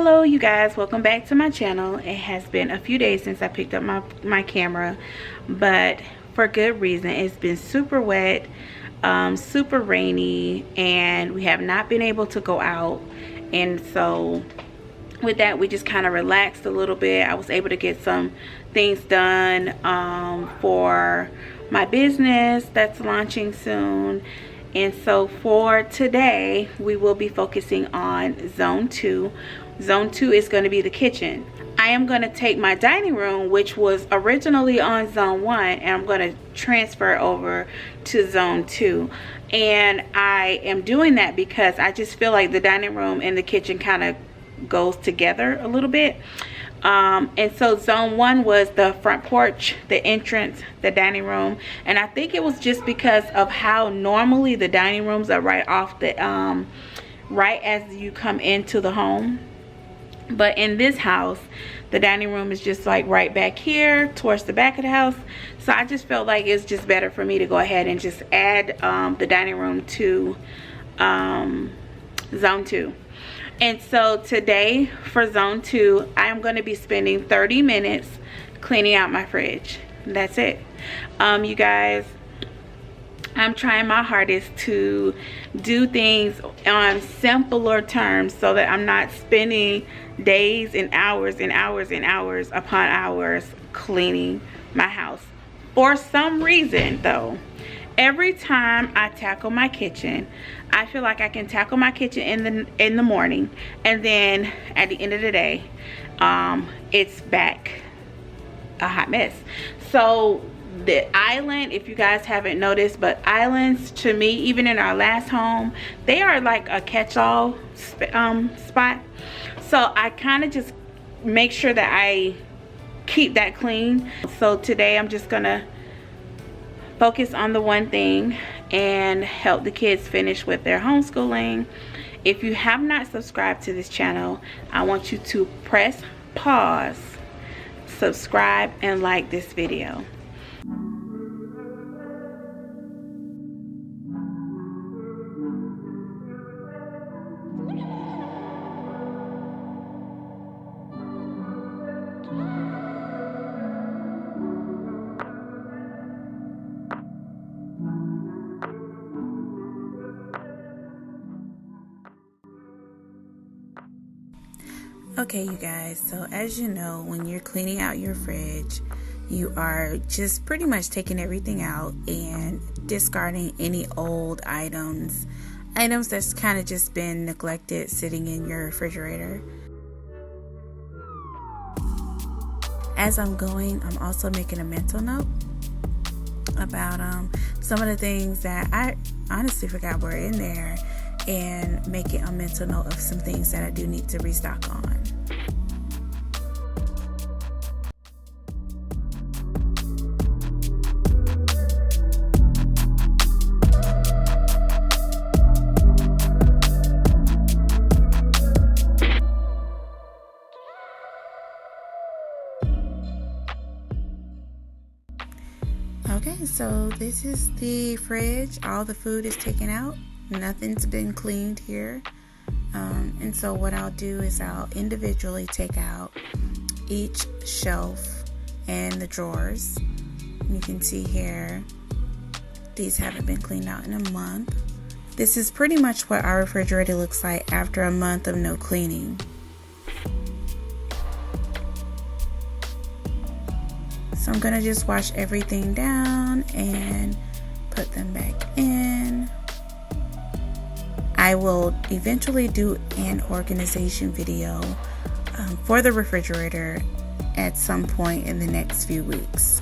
Hello you guys, welcome back to my channel. It has been a few days since I picked up my camera, but for good reason. It's been super wet, super rainy, and we have not been able to go out. And so with that, we just kind of relaxed a little bit. I was able to get some things done for my business that's launching soon. And so for today, we will be focusing on zone 2. Zone 2 is going to be the kitchen. I am going to take my dining room, which was originally on zone 1, and I'm going to transfer over to zone 2. And I am doing that because I just feel like the dining room and the kitchen kind of goes together a little bit. And so zone 1 was the front porch, the entrance, the dining room, and I think it was just because of how normally the dining rooms are right off the right as you come into the home. But in this house, the dining room is just like right back here towards the back of the house. So I just felt like it's just better for me to go ahead and just add the dining room to zone 2. And so today for zone 2, I am going to be spending 30 minutes cleaning out my fridge. That's it. You guys, I'm trying my hardest to do things on simpler terms so that I'm not spending days and hours and hours and hours upon hours cleaning my house. For some reason though, every time I tackle my kitchen, I feel like I can tackle my kitchen in the morning, and then at the end of the day, it's back a hot mess. So the island, if you guys haven't noticed, but islands to me, even in our last home, they are like a catch-all spot. So I kind of just make sure that I keep that clean. So today I'm just gonna focus on the one thing and help the kids finish with their homeschooling. If you have not subscribed to this channel, I want you to press pause, subscribe, and like this video. Okay, you guys, so as you know, when you're cleaning out your fridge, you are just pretty much taking everything out and discarding any old items that's kind of just been neglected sitting in your refrigerator. As I'm going, I'm also making a mental note about some of the things that I honestly forgot were in there, and making a mental note of some things that I do need to restock on. Okay, so this is the fridge. All the food is taken out. Nothing's been cleaned here. And so what I'll do is I'll individually take out each shelf and the drawers. You can see here, these haven't been cleaned out in a month. This is pretty much what our refrigerator looks like after a month of no cleaning. So I'm gonna just wash everything down and put them back in. I will eventually do an organization video for the refrigerator at some point in the next few weeks.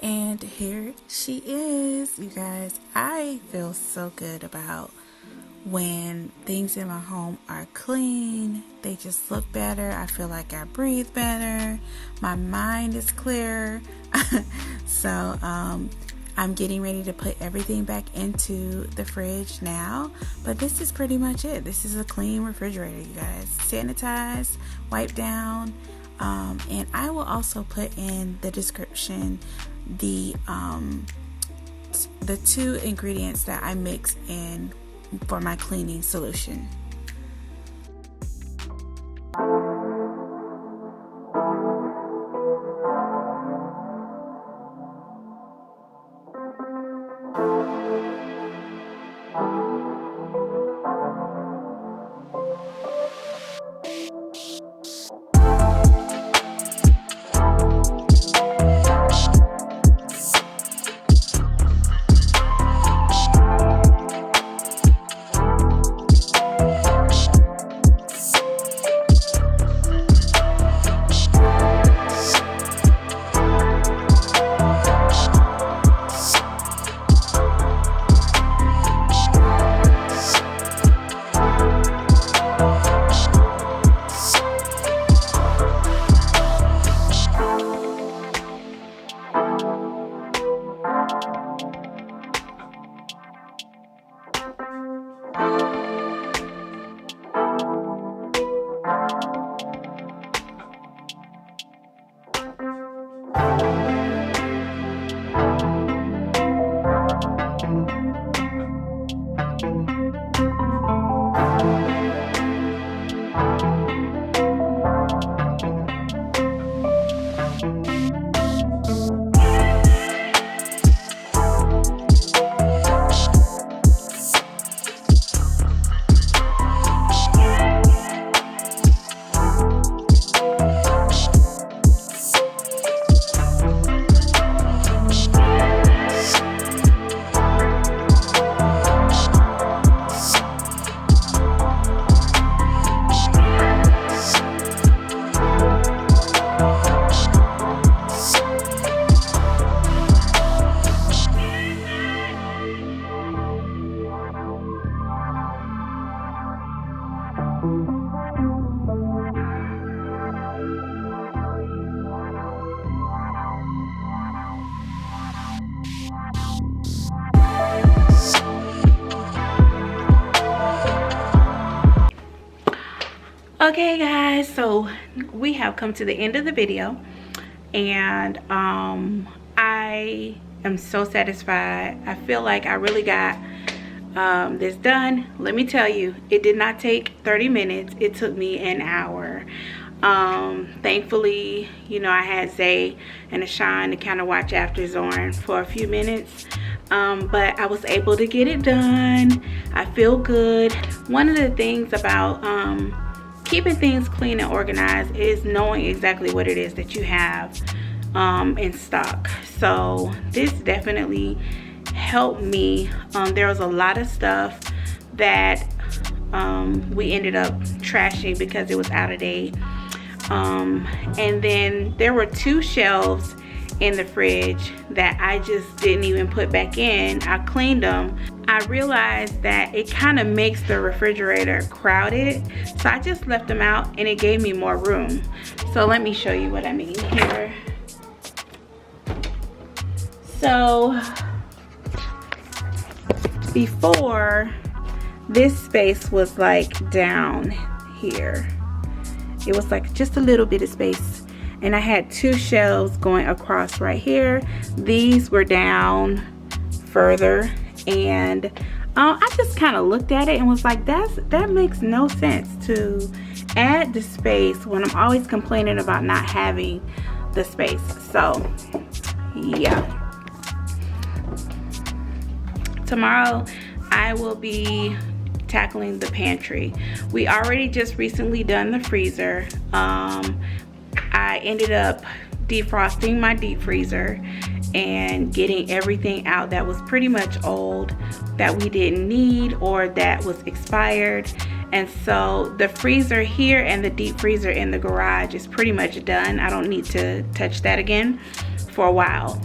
And here she is, you guys. I feel so good about when things in my home are clean. They just look better. I feel like I breathe better. My mind is clear. So I'm getting ready to put everything back into the fridge now. But this is pretty much it. This is a clean refrigerator, you guys. Sanitized, wiped down. And I will also put in the description the 2 ingredients that I mix in for my cleaning solution. Okay guys, so we have come to the end of the video, and I am so satisfied. I feel like I really got this done. Let me tell you, it did not take 30 minutes. It took me an hour. Thankfully, you know, I had Zay and Ashawn to kind of watch after Zorn for a few minutes, but I was able to get it done. I feel good. One of the things about keeping things clean and organized is knowing exactly what it is that you have in stock. So this definitely helped me. There was a lot of stuff that we ended up trashing because it was out of date. And then there were 2 shelves in the fridge that I just didn't even put back in. I cleaned them. I realized that it kind of makes the refrigerator crowded, so I just left them out and it gave me more room. So let me show you what I mean here. So before, this space was like down here. It was like just a little bit of space, and I had 2 shelves going across right here. These were down further, and I just kind of looked at it and was like, that makes no sense to add the space when I'm always complaining about not having the space. So yeah, tomorrow I will be tackling the pantry. We already just recently done the freezer. I ended up defrosting my deep freezer and getting everything out that was pretty much old, that we didn't need or that was expired. And so the freezer here and the deep freezer in the garage is pretty much done. I don't need to touch that again. for a while.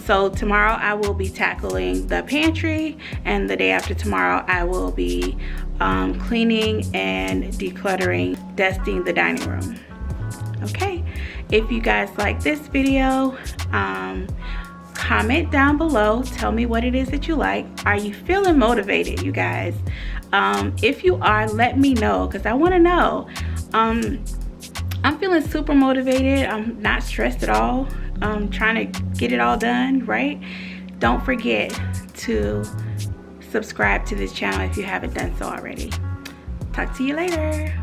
So tomorrow I will be tackling the pantry, and the day after tomorrow I will be cleaning and decluttering, dusting the dining room. Okay, if you guys like this video, comment down below, tell me what it is that you like. Are you feeling motivated, you guys? If you are, let me know, because I want to know. I'm feeling super motivated. I'm not stressed at all. I'm trying to get it all done, right? Don't forget to subscribe to this channel if you haven't done so already. Talk to you later.